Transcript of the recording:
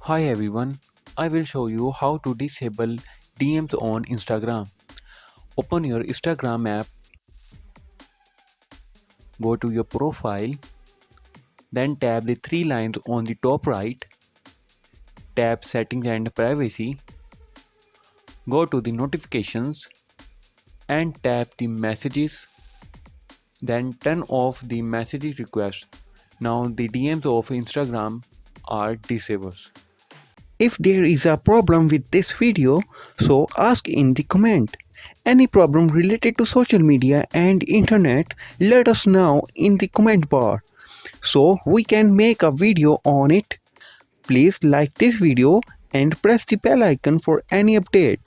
Hi everyone, I will show you how to disable DMs on Instagram. Open your Instagram app, go to your profile, then tap the three lines on the top right, tap settings and privacy, go to the notifications and tap the messages, then turn off the message request. Now the DMs of Instagram are disabled. If there is a problem with this video, so ask in the comment. Any problem related to social media and internet, let us know in the comment bar so we can make a video on it. Please like this video and press the bell icon for any update.